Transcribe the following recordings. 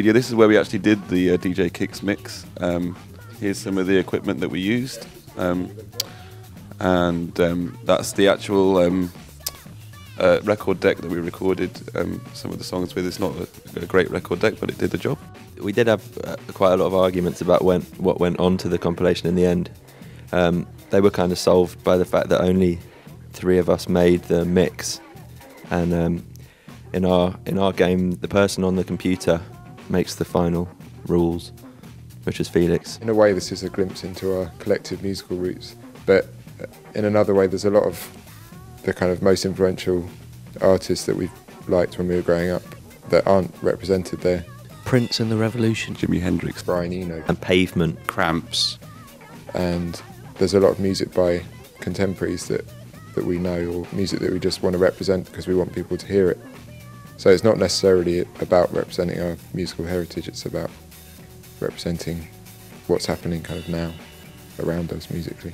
studio. This is where we actually did the DJ Kicks mix. Here's some of the equipment that we used. And that's the actual record deck that we recorded some of the songs with. It's not a great record deck, but it did the job. We did have quite a lot of arguments about what went on to the compilation in the end. They were kind of solved by the fact that only 3 of us made the mix, and in our game, the person on the computer makes the final rules, which is Felix. In a way, this is a glimpse into our collective musical roots, but in another way, there's a lot of the kind of most influential artists that we liked when we were growing up that aren't represented there. Prince and the Revolution, Jimi Hendrix, Brian Eno, and Pavement, Cramps, and there's a lot of music by contemporaries that we know, or music that we just want to represent because we want people to hear it. So it's not necessarily about representing our musical heritage, it's about representing what's happening kind of now around us musically.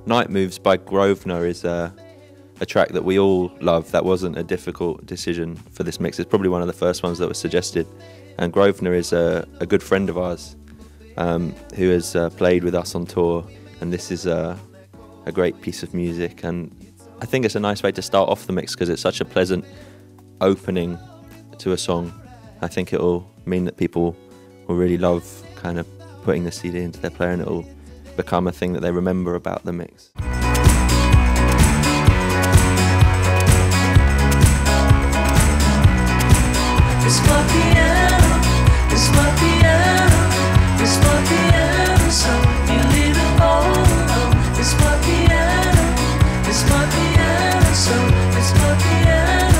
Night Moves by Grosvenor is a track that we all love. That wasn't a difficult decision for this mix. It's probably one of the first ones that was suggested. And Grosvenor is a good friend of ours who has played with us on tour. And this is a great piece of music. And I think it's a nice way to start off the mix because it's such a pleasant opening to a song. I think it will mean that people will really love kind of putting the CD into their player, and it will become a thing that they remember about the mix. It's my piano, it's my piano, it's my piano, so you leave it all alone. It's my piano, it's my piano, so it's my piano,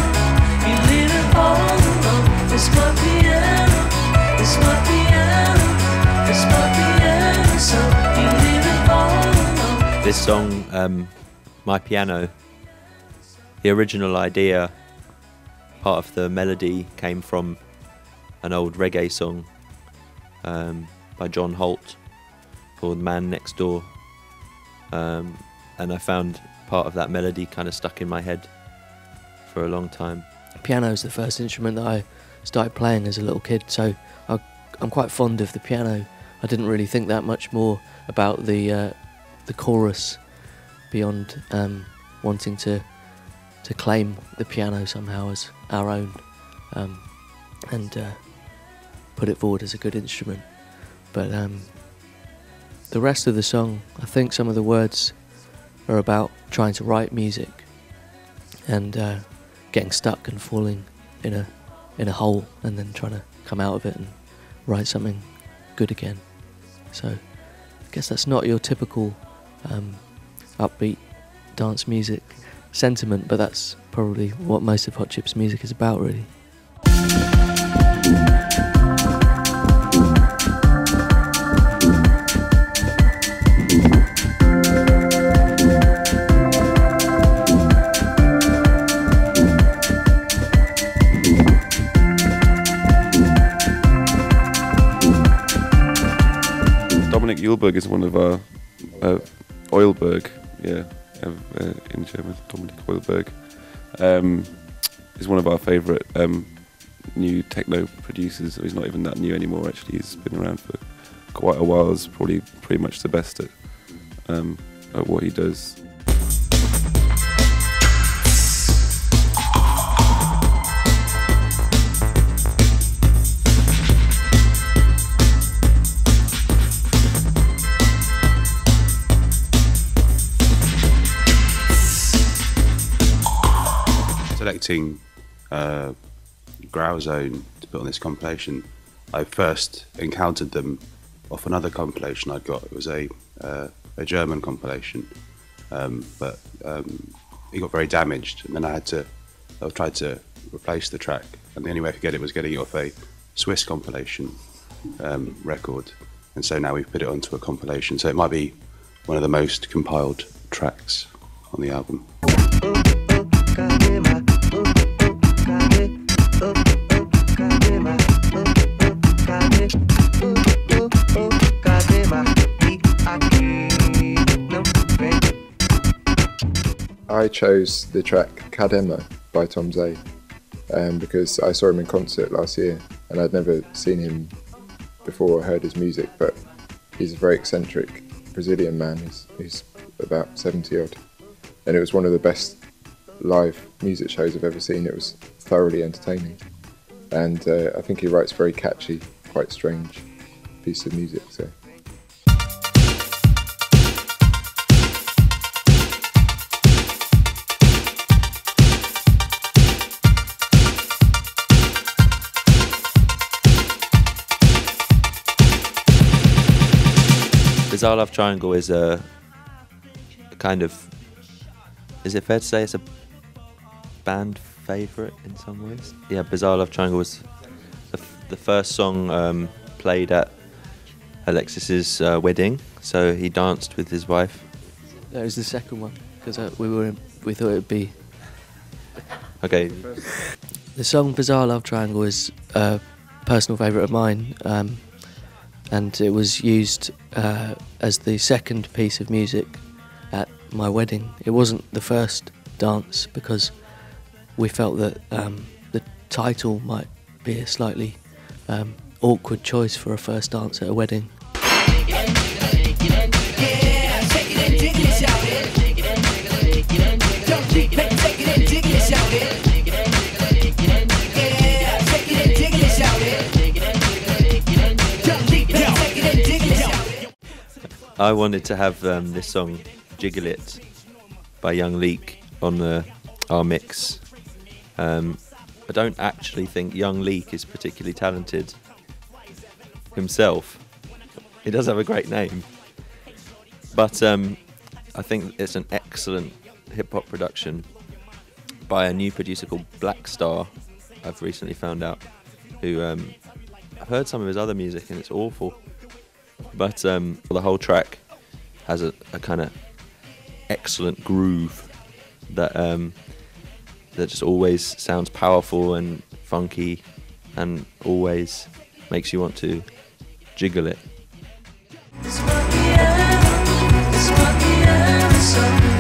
you leave it all alone. It's my piano, it's my piano, it's my piano, so you leave it all alone. This song, My Piano, the original idea, part of the melody came from an old reggae song by John Holt called Man Next Door, and I found part of that melody kind of stuck in my head for a long time. Piano is the first instrument that I started playing as a little kid, so I'm quite fond of the piano. I didn't really think that much more about the chorus beyond wanting to claim the piano somehow as our own and put it forward as a good instrument. But the rest of the song, I think some of the words are about trying to write music and getting stuck and falling in a hole and then trying to come out of it and write something good again. So I guess that's not your typical upbeat dance music sentiment, but that's probably what most of Hot Chip's music is about, really. Dominik Eulberg is one of our Eulberg, yeah. In German, Dominik Eulberg is one of our favourite new techno producers. He's not even that new anymore, actually. He's been around for quite a while. He's probably pretty much the best at what he does. Selecting Grauzonen to put on this compilation, I first encountered them off another compilation I'd got. It was a German compilation, but it got very damaged, and then I tried to replace the track, and the only way I could get it was getting it off a Swiss compilation record, and so now we've put it onto a compilation, so it might be one of the most compiled tracks on the album. I chose the track Kadema by Tom Zay because I saw him in concert last year and I'd never seen him before or heard his music, but he's a very eccentric Brazilian man. He's about 70 odd, and it was one of the best live music shows I've ever seen. It was thoroughly entertaining, and I think he writes very catchy, quite strange piece of music. So. Bizarre Love Triangle is a kind of, is it fair to say it's a band favourite in some ways? Yeah, Bizarre Love Triangle was the first song played at Alexis's wedding, so he danced with his wife. That was the second one, because we thought it would be... Okay. The song Bizarre Love Triangle is a personal favourite of mine, and it was used as the second piece of music at my wedding. It wasn't the first dance because we felt that the title might be a slightly awkward choice for a first dance at a wedding. I wanted to have this song Jiggle It by Young Leek on our mix. I don't actually think Young Leek is particularly talented himself. He does have a great name, but I think it's an excellent hip-hop production by a new producer called Black Star. I've recently found out, who I've heard some of his other music and it's awful, but the whole track has a kind of excellent groove that that just always sounds powerful and funky and always makes you want to jiggle it. It's my piano song.